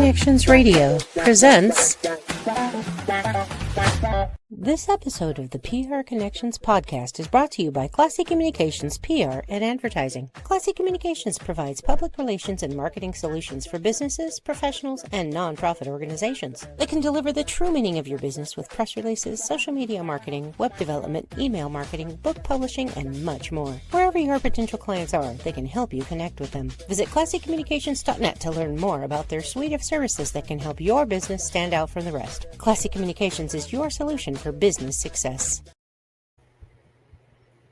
Connections Radio presents this episode of the PR Connections podcast is brought to you by Classy Communications PR and Advertising. Classy Communications provides public relations and marketing solutions for businesses, professionals, and nonprofit organizations. They can deliver the true meaning of your business with press releases, social media marketing, web development, email marketing, book publishing, and much more. Wherever your potential clients are, they can help you connect with them. Visit classycommunications.net to learn more about their suite of services that can help your business stand out from the rest. Classy Communications is your solution for business success.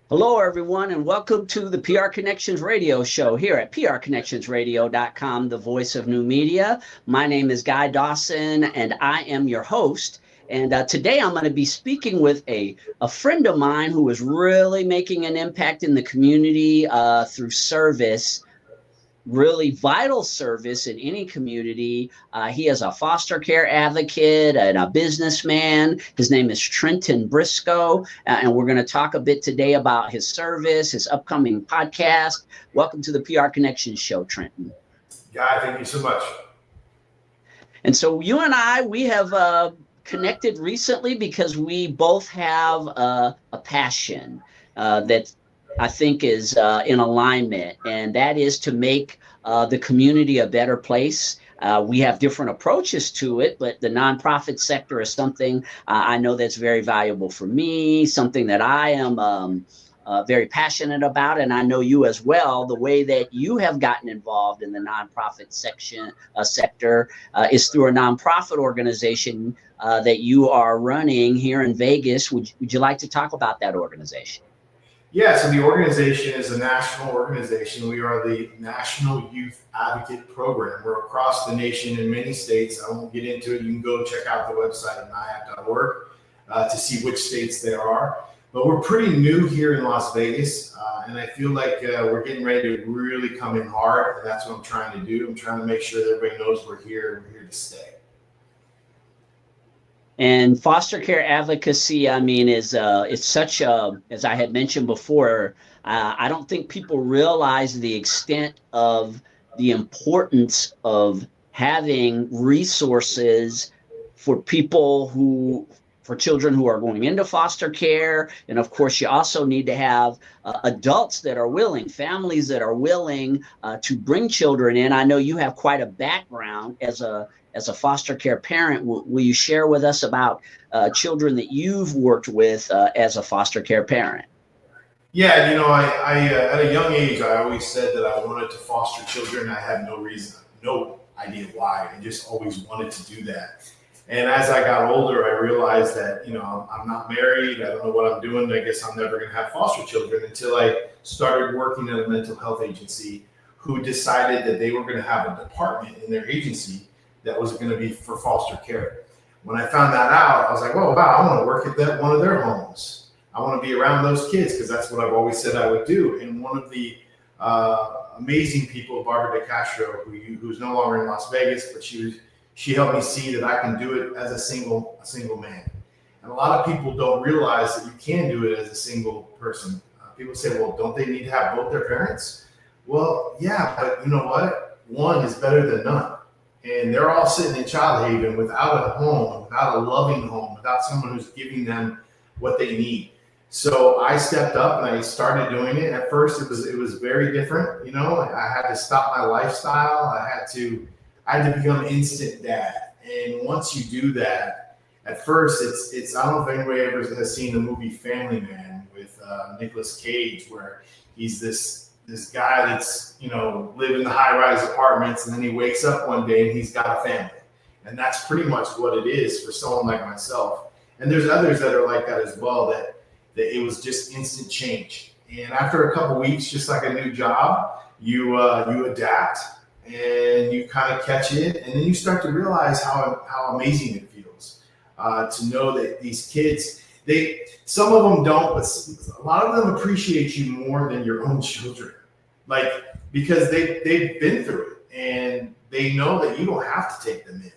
Hello, everyone, and welcome to the PR Connections Radio Show here at prconnectionsradio.com, the voice of new media. My name is Guy Dawson, and I am your host. And today I'm going to be speaking with a friend of mine who is really making an impact in the community through service. Really vital service in any community. He is a foster care advocate and a businessman. His name is Trenton Brisco, and we're going to talk a bit today about his service, his upcoming podcast. Welcome to the PR Connections Show, Trenton. Guy, thank you so much. And so you and I, we have connected recently because we both have a passion that I think is in alignment, and that is to make the community a better place. We have different approaches to it, but the nonprofit sector is something I know that's very valuable for me, something that I am very passionate about, and I know you as well. The way that you have gotten involved in the nonprofit sector is through a nonprofit organization that you are running here in Vegas. Would you like to talk about that organization? Yeah, so the organization is a national organization. We are the National Youth Advocate Program. We're across the nation in many states. I won't get into it. You can go check out the website at NIAP.org to see which states there are. But we're pretty new here in Las Vegas, and I feel like we're getting ready to really come in hard, and that's what I'm trying to do. I'm trying to make sure that everybody knows we're here to stay. And foster care advocacy, I mean, it's such a, as I had mentioned before, I don't think people realize the extent of the importance of having resources for for children who are going into foster care. And of course, you also need to have adults that are willing, families that are willing to bring children in. I know you have quite a background as a foster care parent. Will you share with us about children that you've worked with as a foster care parent? Yeah, you know, I at a young age, I always said that I wanted to foster children. I had no idea why. I just always wanted to do that. And as I got older, I realized that, you know, I'm not married. I don't know what I'm doing. I guess I'm never going to have foster children until I started working at a mental health agency who decided that they were going to have a department in their agency that was going to be for foster care. When I found that out, I was like, oh, wow, I want to work at one of their homes. I want to be around those kids because that's what I've always said I would do. And one of the amazing people, Barbara DeCastro, who's no longer in Las Vegas, but she helped me see that I can do it as a single man. And a lot of people don't realize that you can do it as a single person. People say, well, don't they need to have both their parents? Well, yeah, but you know what? One is better than none. And they're all sitting in Child Haven without a home, without a loving home, without someone who's giving them what they need. So I stepped up and I started doing it. At first, it was very different. You know, I had to stop my lifestyle. I had to become instant dad. And once you do that, at first, it's I don't know if anybody ever has seen the movie Family Man with Nicolas Cage, where he's this guy that's, you know, live in the high-rise apartments, and then he wakes up one day and he's got a family. And that's pretty much what it is for someone like myself. And there's others that are like that as well, that it was just instant change. And after a couple weeks, just like a new job, you adapt and you kind of catch it. And then you start to realize how amazing it feels to know that these kids, some of them don't, but a lot of them appreciate you more than your own children. Like, because they've been through it and they know that you don't have to take them in,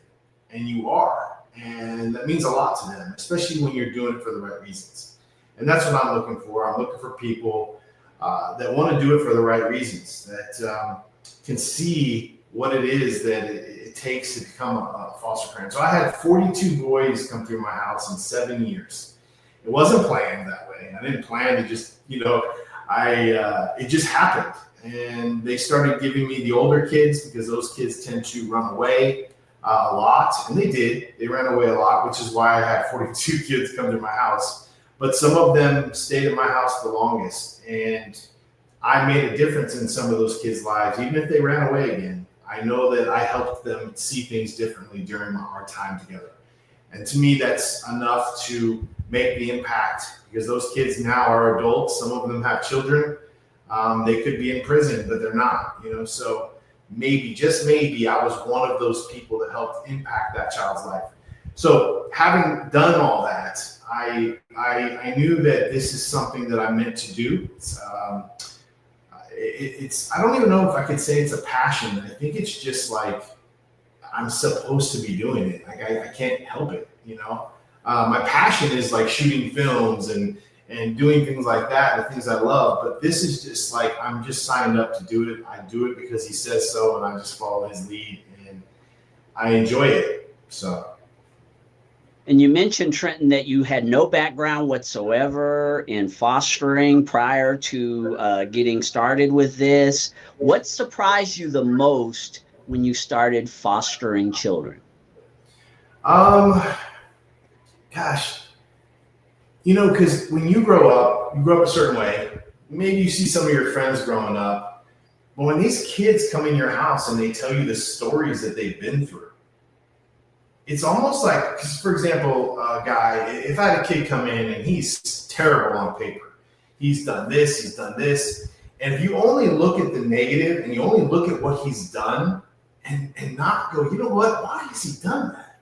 and you are. And that means a lot to them, especially when you're doing it for the right reasons. And that's what I'm looking for. I'm looking for people that want to do it for the right reasons, that can see what it is that it takes to become a foster parent. So I had 42 boys come through my house in 7 years. It wasn't planned that way. I didn't plan to just, it just happened. And they started giving me the older kids because those kids tend to run away a lot. And they did. They ran away a lot, which is why I had 42 kids come to my house. But some of them stayed at my house the longest. And I made a difference in some of those kids' lives, even if they ran away again. I know that I helped them see things differently during our time together. And to me, that's enough to make the impact, because those kids now are adults. Some of them have children. They could be in prison, but they're not, so maybe, just maybe, I was one of those people that helped impact that child's life. So having done all that, I knew that this is something that I meant to do. It's I don't even know if I could say it's a passion. I think it's just like I'm supposed to be doing it. Like I can't help it, My passion is like shooting films and doing things like that, the things I love. But this is just like, I'm just signed up to do it. I do it because he says so, and I just follow his lead, and I enjoy it. So. And you mentioned, Trenton, that you had no background whatsoever in fostering prior to getting started with this. What surprised you the most when you started fostering children? Gosh, because when you grow up a certain way. Maybe you see some of your friends growing up, but when these kids come in your house and they tell you the stories that they've been through, it's almost like, because for example, a guy, if I had a kid come in and he's terrible on paper, he's done this, and if you only look at the negative and you only look at what he's done and not go, you know what, why has he done that?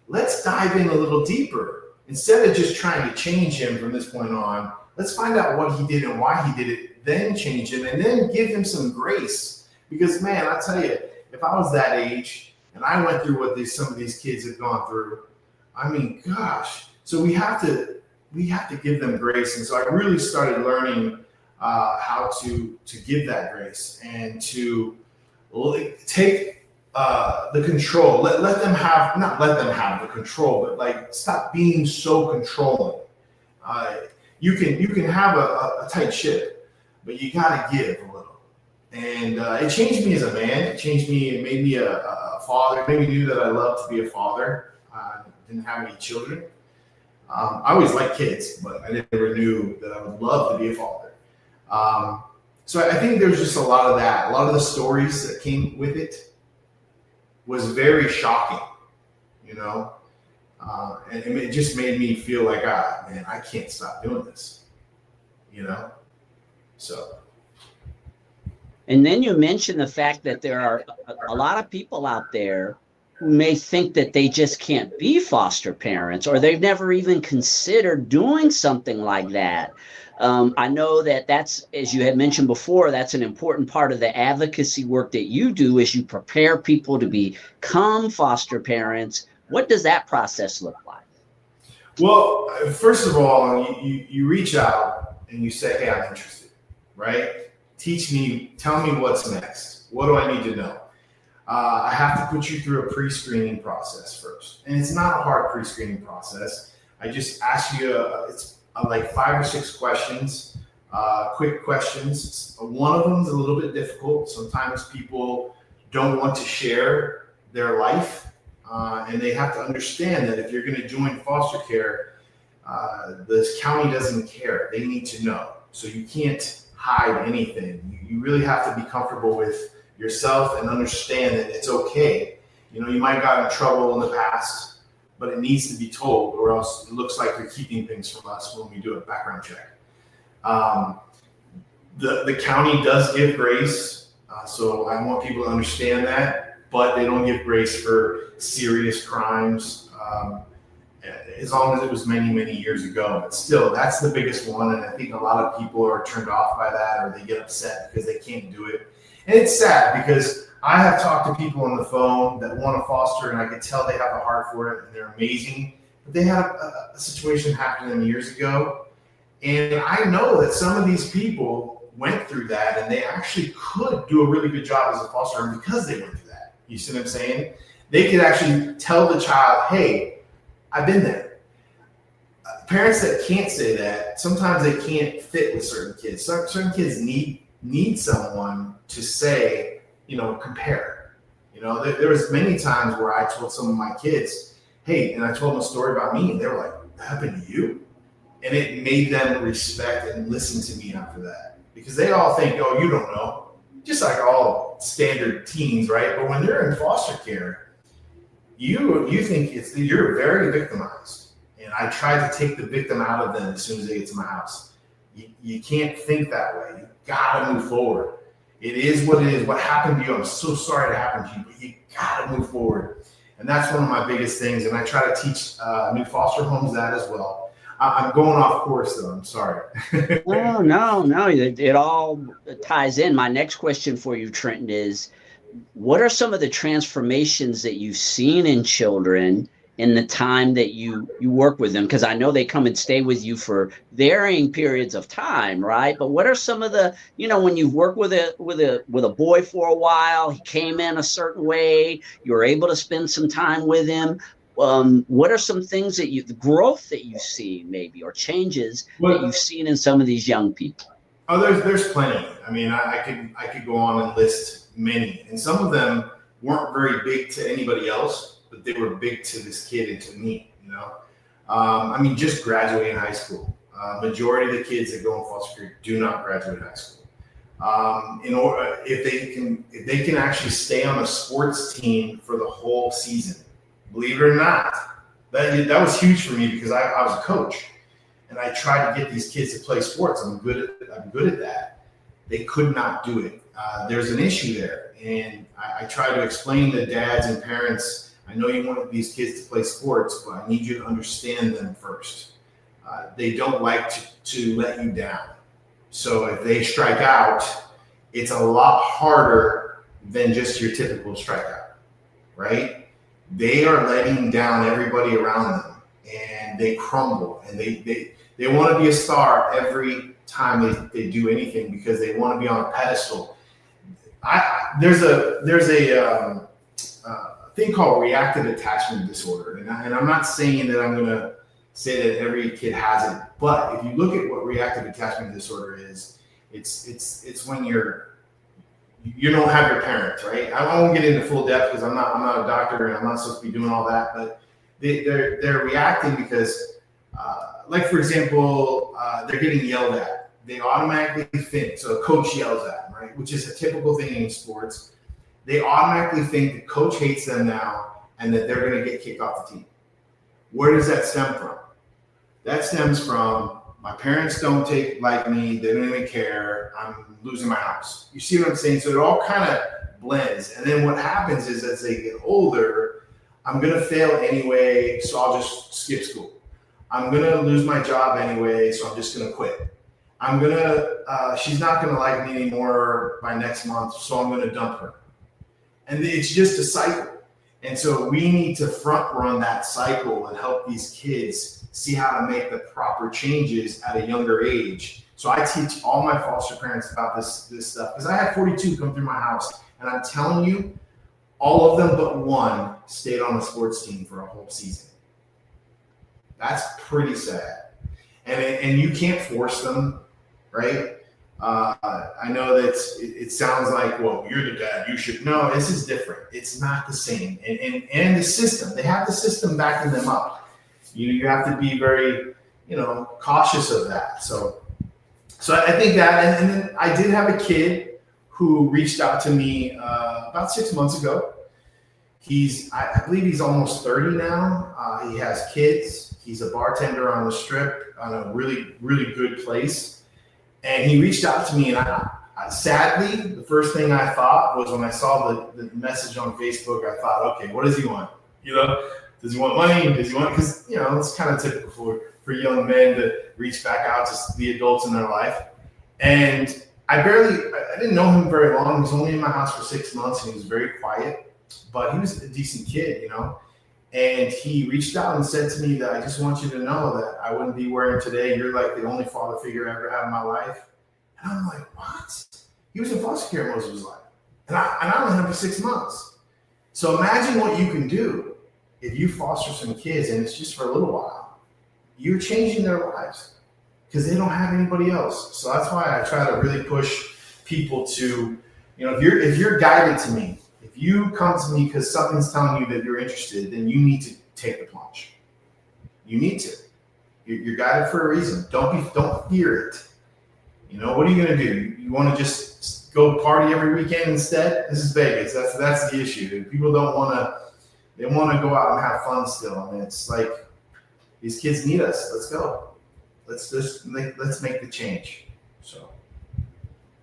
Let's dive in a little deeper. Instead of just trying to change him from this point on, let's find out what he did and why he did it, then change him, and then give him some grace. Because man, I tell you, if I was that age and I went through what some of these kids have gone through, I mean, gosh. So we have to give them grace. And so I really started learning how to give that grace and to take the control. Let them have, not let them have the control, but like stop being so controlling. You can have a tight ship, but you got to give a little. And it changed me as a man. It changed me. It made me a father. It made me knew that I loved to be a father. I didn't have any children. I always liked kids, but I never knew that I would love to be a father. So I think there's just a lot of that. A lot of the stories that came with it was very shocking, and it just made me feel like, man, I can't stop doing this, so. And then you mentioned the fact that there are a lot of people out there who may think that they just can't be foster parents, or they've never even considered doing something like that. I know that that's, as you had mentioned before, that's an important part of the advocacy work that you do, is you prepare people to become foster parents. What does that process look like? Well, first of all, you reach out and you say, hey, I'm interested, right? Teach me, tell me what's next. What do I need to know? I have to put you through a pre-screening process first. And it's not a hard pre-screening process. I just ask you, it's like 5 or 6 questions, quick questions. One of them is a little bit difficult. Sometimes people don't want to share their life, and they have to understand that if you're going to join foster care, the county doesn't care. They need to know. So you can't hide anything. You really have to be comfortable with yourself and understand that it's okay. You might have gotten in trouble in the past, but it needs to be told, or else it looks like you're keeping things from us when we do a background check. The county does give grace, so I want people to understand that, but they don't give grace for serious crimes, as long as it was many, many years ago. But still, that's the biggest one, and I think a lot of people are turned off by that, or they get upset because they can't do it. And it's sad, because I have talked to people on the phone that want to foster, and I can tell they have a heart for it, and they're amazing. But they had a situation happen to them years ago, and I know that some of these people went through that, and they actually could do a really good job as a foster, and because they went through that. You see what I'm saying? They could actually tell the child, hey, I've been there. Parents that can't say that, sometimes they can't fit with certain kids. Certain kids need someone to say, compare. There was many times where I told some of my kids, hey, and I told them a story about me, and they were like, that happened to you? And it made them respect and listen to me after that. Because they all think, oh, you don't know. Just like all standard teens, right? But when they're in foster care, you think you're very victimized. And I try to take the victim out of them as soon as they get to my house. You can't think that way. You gotta move forward. It is what it is. What happened to you, I'm so sorry it happened to you, but you gotta move forward. And that's one of my biggest things. And I try to teach new foster homes that as well. I'm going off course though. I'm sorry. No. It all ties in. My next question for you, Trenton, is what are some of the transformations that you've seen in children in the time that you work with them? Because I know they come and stay with you for varying periods of time, right? But what are some of the, when you've worked with a boy for a while, he came in a certain way, you were able to spend some time with him. What are some things the growth that you see maybe, or changes that you've seen in some of these young people? Oh, there's plenty. I mean, I could go on and list many, and some of them weren't very big to anybody else, but they were big to this kid and to me. Just graduating high school. Majority of the kids that go in foster care do not graduate high school. If they can actually stay on a sports team for the whole season, believe it or not, that was huge for me because I was a coach. And I tried to get these kids to play sports. I'm good at that. They could not do it. There's an issue there. And I try to explain to dads and parents, I know you want these kids to play sports, but I need you to understand them first. They don't like to let you down. So if they strike out, it's a lot harder than just your typical strikeout, right? They are letting down everybody around them, and they crumble, and they want to be a star every time they do anything because they want to be on a pedestal. There's a thing called reactive attachment disorder, and I'm not saying that I'm going to say that every kid has it, but if you look at what reactive attachment disorder is, it's when you don't have your parents, right? I won't get into full depth because I'm not a doctor and I'm not supposed to be doing all that, but they're reacting because, like for example, they're getting yelled at. They automatically think, so a coach yells at them, right? Which is a typical thing in sports. They automatically think the coach hates them now and that they're going to get kicked off the team. Where does that stem from? That stems from my parents don't like me. They don't even care. I'm losing my house. You see what I'm saying? So it all kind of blends. And then what happens is as they get older, I'm going to fail anyway, so I'll just skip school. I'm going to lose my job anyway, so I'm just going to quit. She's not going to like me anymore by next month, so I'm going to dump her. And it's just a cycle. And so we need to front run that cycle and help these kids see how to make the proper changes at a younger age. So I teach all my foster parents about this stuff because I had 42 come through my house, and I'm telling you, all of them but one stayed on the sports team for a whole season. That's pretty sad. And you can't force them, right? I know that it sounds like, well, you're the dad, you should. No, this is different. It's not the same. And the system, they have the system backing them up. You have to be very, cautious of that. So I think that, and then I did have a kid who reached out to me about 6 months ago. I believe he's almost 30 now. He has kids. He's a bartender on the Strip on a really, really good place. And he reached out to me, and I sadly, the first thing I thought was when I saw the message on Facebook, I thought, okay, what does he want? Does he want money? Does he want, because, it's kind of typical for young men to reach back out to the adults in their life. And I didn't know him very long. He was only in my house for 6 months, and he was very quiet, but he was a decent kid, And he reached out and said to me that I just want you to know that I wouldn't be where I am today. You're like the only father figure I ever had in my life. And I'm like, what? He was in foster care most of his life. And I only had him for 6 months. So imagine what you can do if you foster some kids and it's just for a little while. You're changing their lives because they don't have anybody else. So that's why I try to really push people to, if you're guided to me, if you come to me because something's telling you that you're interested, then you need to take the plunge. You need to. You're guided for a reason. Don't fear it. What are you going to do? You want to just go party every weekend instead? This is Vegas. That's the issue. People don't want to. They want to go out and have fun still, and it's like these kids need us. Let's go. Let's make the change. So.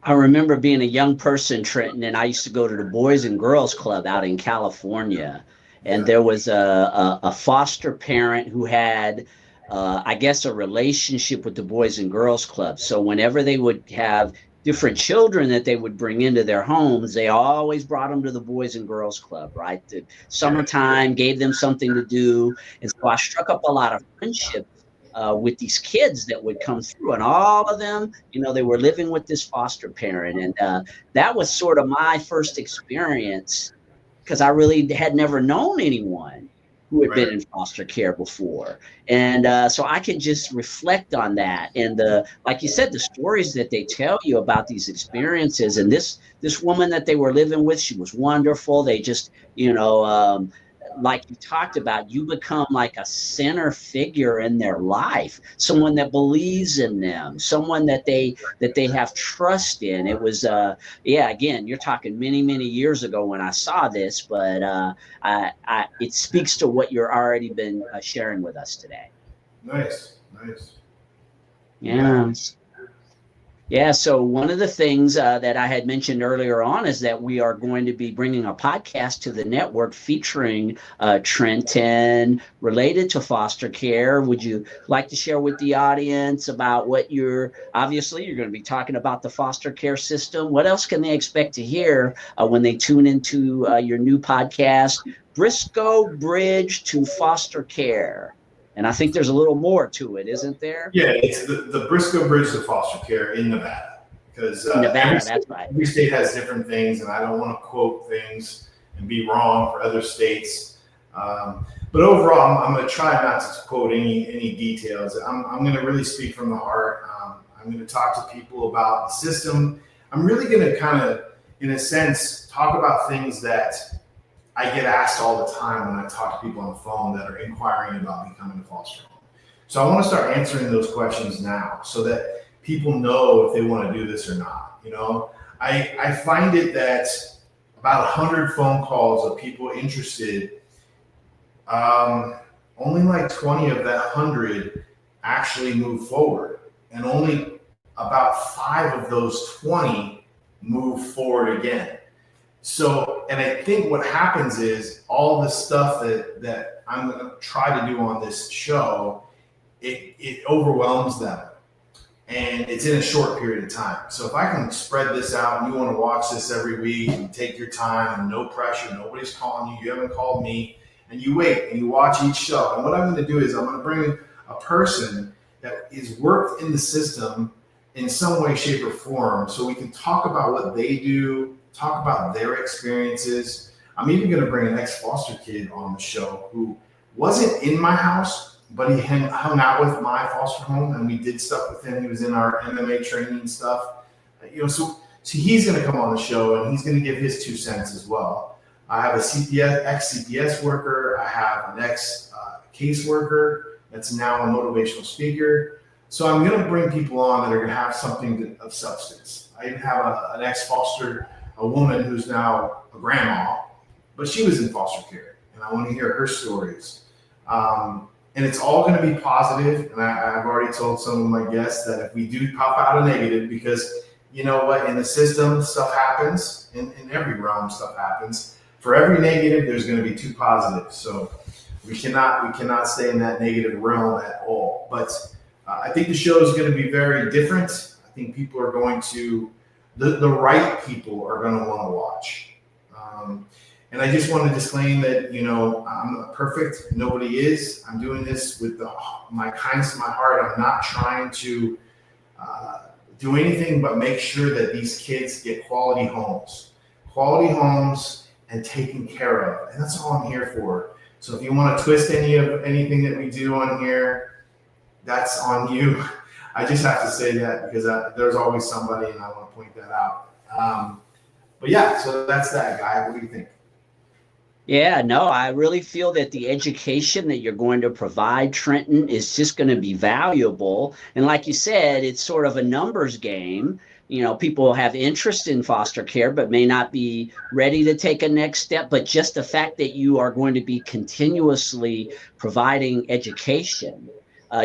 I remember being a young person, Trenton, and I used to go to the Boys and Girls Club out in California, and there was a foster parent who had, I guess, a relationship with the Boys and Girls Club. So whenever they would have different children that they would bring into their homes, they always brought them to the Boys and Girls Club, right? The summertime gave them something to do. And so I struck up a lot of friendships with these kids that would come through, and all of them, they were living with this foster parent. And that was sort of my first experience, because I really had never known anyone who had been in foster care before. And so I can just reflect on that. And like you said, the stories that they tell you about these experiences, and this woman that they were living with, she was wonderful. They just, like you talked about, you become like a center figure in their life, someone that believes in them, someone that they have trust in. It was, again, you're talking many, many years ago when I saw this, but it speaks to what you're already been sharing with us today. Nice. Yeah. Yeah, so one of the things that I had mentioned earlier on is that we are going to be bringing a podcast to the network featuring Trenton related to foster care. Would you like to share with the audience about what obviously you're going to be talking about the foster care system. What else can they expect to hear when they tune into your new podcast, Brisco Bridge to Foster Care? And I think there's a little more to it, isn't there? Yeah, it's the Brisco Bridge to foster care in Nevada. Because every state has different things, and I don't want to quote things and be wrong for other states. But overall, I'm going to try not to quote any details. I'm going to really speak from the heart. I'm going to talk to people about the system. I'm really going to kind of, in a sense, talk about things that I get asked all the time when I talk to people on the phone that are inquiring about becoming a foster home. So I want to start answering those questions now so that people know if they want to do this or not. I find it that about 100 phone calls of people interested, only like 20 of that 100 actually move forward, and only about 5 of those 20 move forward again. So, and I think what happens is all the stuff that I'm going to try to do on this show, it overwhelms them, and it's in a short period of time. So if I can spread this out and you want to watch this every week and take your time and no pressure, nobody's calling you, you haven't called me, and you wait and you watch each show. And what I'm going to do is I'm going to bring a person that is worked in the system in some way, shape, or form, so we can talk about what they do, talk about their experiences. I'm even going to bring an ex-foster kid on the show who wasn't in my house, but he hung out with my foster home, and we did stuff with him. He was in our MMA training stuff. So he's going to come on the show, and he's going to give his 2 cents as well. I have a ex-CPS worker. I have an ex-case worker that's now a motivational speaker. So I'm going to bring people on that are going to have something of substance. I even have an ex-foster, a woman who's now a grandma, but she was in foster care, and I want to hear her stories. And it's all going to be positive, and I've already told some of my guests that if we do pop out a negative, because you know what, in the system, stuff happens, in every realm, stuff happens. For every negative, there's going to be 2 positives. So we cannot stay in that negative realm at all. But I think the show is going to be very different. I think people are going to, the right people are going to want to watch. And I just want to disclaim that, I'm not perfect. Nobody is. I'm doing this with my kindness in my heart. I'm not trying to do anything but make sure that these kids get quality homes and taken care of. And that's all I'm here for. So if you want to twist anything that we do on here, that's on you. I just have to say that because there's always somebody, and I want to point that out. But yeah, so that's that, Guy. What do you think? Yeah, no, I really feel that the education that you're going to provide, Trenton, is just going to be valuable. And like you said, it's sort of a numbers game. People have interest in foster care, but may not be ready to take a next step. But just the fact that you are going to be continuously providing education,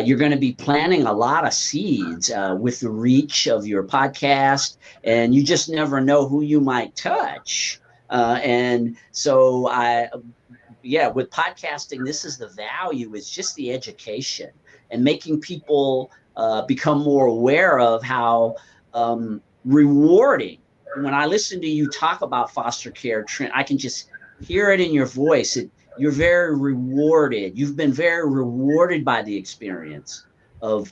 you're going to be planting a lot of seeds with the reach of your podcast, and you just never know who you might touch. And so with podcasting, this is the value, is just the education and making people become more aware of how rewarding. When I listen to you talk about foster care, Trent, I can just hear it in your voice. You're very rewarded. You've been very rewarded by the experience of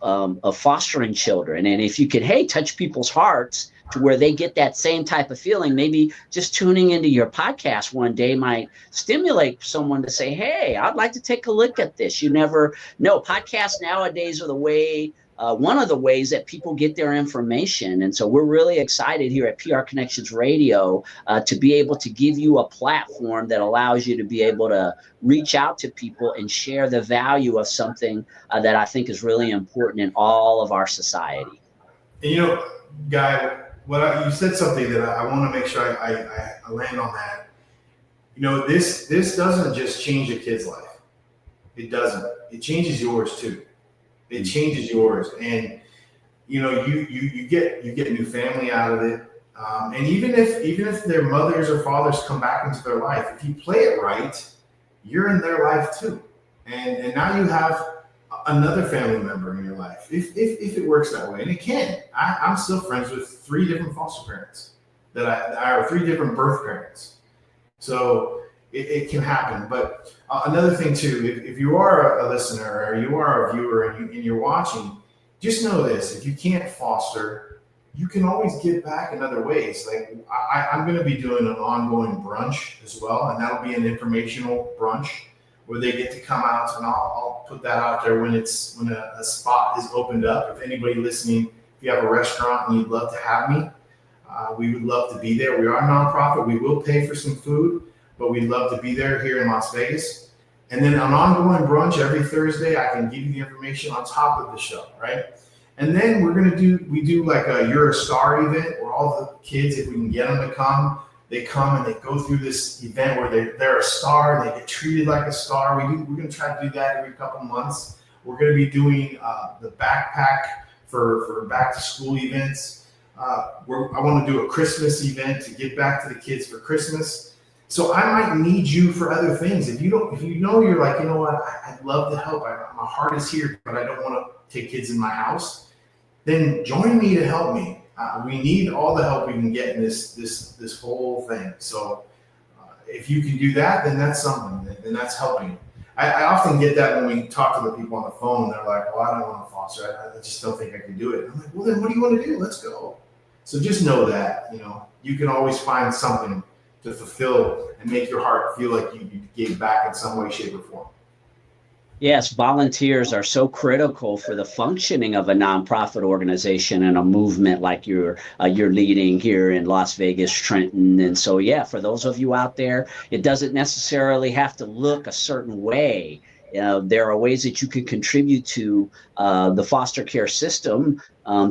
fostering children. And if you could, touch people's hearts to where they get that same type of feeling, maybe just tuning into your podcast one day might stimulate someone to say, hey, I'd like to take a look at this. You never know. Podcasts nowadays are the way, one of the ways that people get their information. And so we're really excited here at PR Connections Radio to be able to give you a platform that allows you to be able to reach out to people and share the value of something that I think is really important in all of our society. And Guy, you said something that I want to make sure I land on that. This doesn't just change a kid's life. It doesn't. It changes yours too. It changes yours, and you get a new family out of it. And even if their mothers or fathers come back into their life, if you play it right, you're in their life too. And now you have another family member in your life, if it works that way. And it can. I'm still friends with 3 different foster parents that are 3 different birth parents. So it can happen. But another thing too, if you are a listener or you are a viewer and you're watching, just know this: if you can't foster, you can always give back in other ways. Like I'm going to be doing an ongoing brunch as well, and that'll be an informational brunch where they get to come out, and I'll put that out there when a spot is opened up. If anybody listening, if you have a restaurant and you'd love to have me, we would love to be there. We are a nonprofit. We will pay for some food, but we'd love to be there here in Las Vegas. And then an ongoing brunch every Thursday, I can give you the information on top of the show, right? And then we do like a You're a Star event where all the kids, if we can get them to come, they come and they go through this event where they're a star and they get treated like a star. We're going to try to do that every couple months. We're going to be doing the backpack for back to school events. I want to do a Christmas event to give back to the kids for Christmas. So I might need you for other things. If you're like, what, I'd love to help. My heart is here, but I don't want to take kids in my house. Then join me to help me. We need all the help we can get in this whole thing. So if you can do that, then that's something, and that's helping. I often get that when we talk to the people on the phone. They're like, well, I don't want to foster. I just don't think I can do it. I'm like, well, then what do you want to do? Let's go. So just know that, you can always find something to fulfill and make your heart feel like you gave back in some way, shape, or form. Yes, volunteers are so critical for the functioning of a nonprofit organization and a movement like you're leading here in Las Vegas, Trenton. And so, for those of you out there, it doesn't necessarily have to look a certain way. There are ways that you can contribute to the foster care system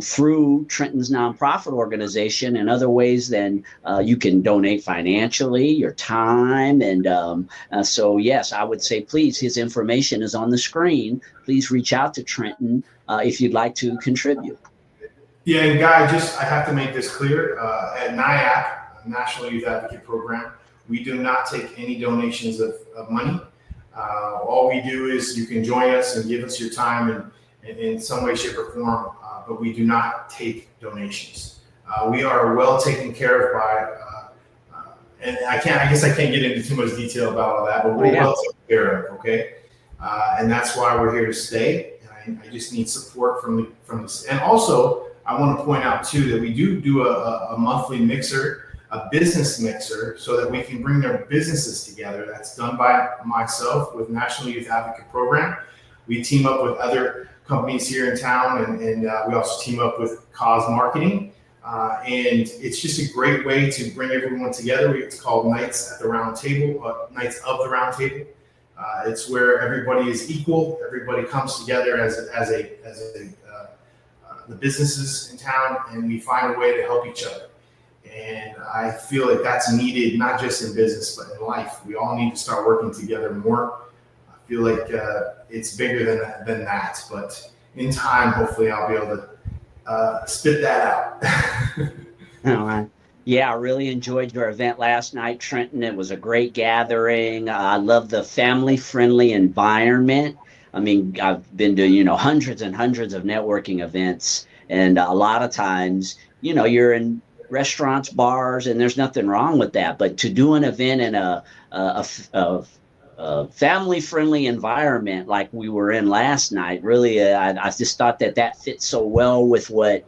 through Trenton's nonprofit organization, and other ways than you can donate financially, your time. And so, yes, I would say, please, his information is on the screen. Please reach out to Trenton if you'd like to contribute. Yeah, and Guy, I have to make this clear. At NIAP, National Youth Advocate Program, we do not take any donations of money. All we do is you can join us and give us your time in some way, shape, or form, but we do not take donations. We are well taken care of by, and I guess I can't get into too much detail about all that, but we're well taken care of, okay? And that's why we're here to stay. And I just need support from this. And also, I want to point out too that we do a monthly mixer a business mixer so that we can bring their businesses together. That's done by myself with National Youth Advocate Program. We team up with other companies here in town, and we also team up with Cause Marketing. And it's just a great way to bring everyone together. It's called Nights at the Round Table, Nights of the Round Table. It's where everybody is equal. Everybody comes together as the businesses in town, and we find a way to help each other. And I feel like that's needed, not just in business, but in life. We all need to start working together more. I feel like it's bigger than that. But in time, hopefully, I'll be able to spit that out. Yeah, I really enjoyed your event last night, Trenton. It was a great gathering. I love the family-friendly environment. I mean, I've been to, hundreds and hundreds of networking events, and a lot of times, you're in restaurants, bars, and there's nothing wrong with that. But to do an event in a family-friendly environment like we were in last night, really, I just thought that fits so well with what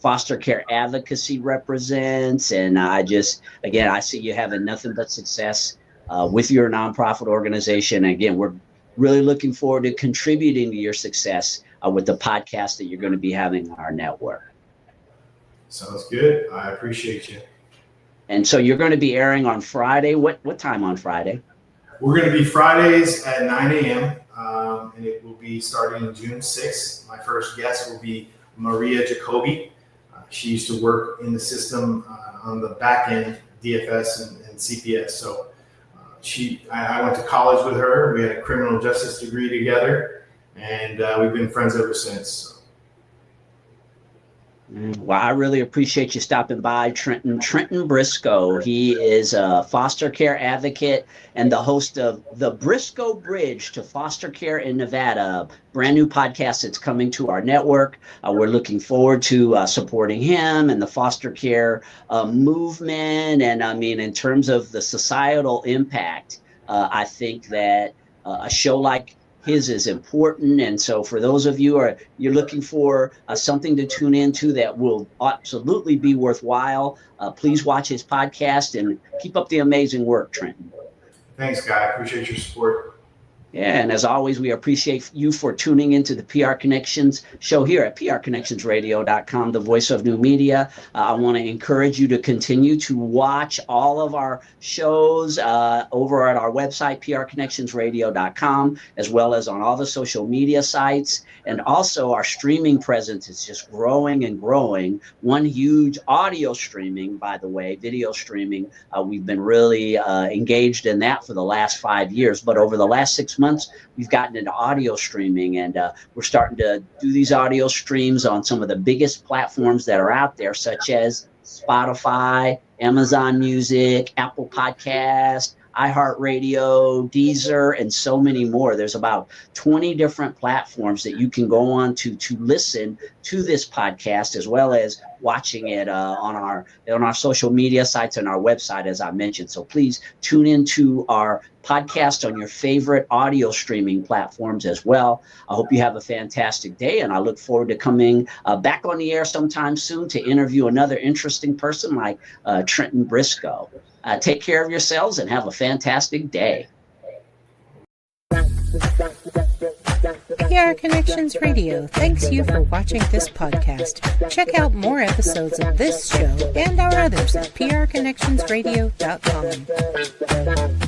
foster care advocacy represents. And I see you having nothing but success with your nonprofit organization. Again, we're really looking forward to contributing to your success with the podcast that you're going to be having on our network. Sounds good. I appreciate you. And so you're going to be airing on Friday. What time on Friday? We're going to be Fridays at 9 a.m. And it will be starting June 6th. My first guest will be Maria Jacoby. She used to work in the system on the back end, DFS and CPS. So I went to college with her. We had a criminal justice degree together, and we've been friends ever since. So. Well, I really appreciate you stopping by, Trenton Brisco. He is a foster care advocate and the host of the Brisco Bridge to Foster Care in Nevada, a brand new podcast that's coming to our network. We're looking forward to supporting him and the foster care movement. And I mean, in terms of the societal impact, I think that a show like his is important. And so for those of you you're looking for something to tune into that will absolutely be worthwhile, please watch his podcast and keep up the amazing work, Trenton. Thanks, Guy. I appreciate your support. Yeah, and as always, we appreciate you for tuning into the PR Connections show here at prconnectionsradio.com, the voice of new media. I want to encourage you to continue to watch all of our shows over at our website, prconnectionsradio.com, as well as on all the social media sites. And also our streaming presence is just growing and growing. One huge audio streaming, by the way, video streaming. We've been really engaged in that for the last 5 years. But over the last 6 months, we've gotten into audio streaming, and we're starting to do these audio streams on some of the biggest platforms that are out there, such as Spotify, Amazon Music, Apple Podcast, iHeartRadio, Deezer, and so many more. There's about 20 different platforms that you can go on to listen to this podcast, as well as watching it on our social media sites and our website, as I mentioned. So please tune into our podcast on your favorite audio streaming platforms as well. I hope you have a fantastic day, and I look forward to coming back on the air sometime soon to interview another interesting person like Trenton Brisco. Take care of yourselves and have a fantastic day. PR Connections Radio thanks you for watching this podcast. Check out more episodes of this show and our others at prconnectionsradio.com.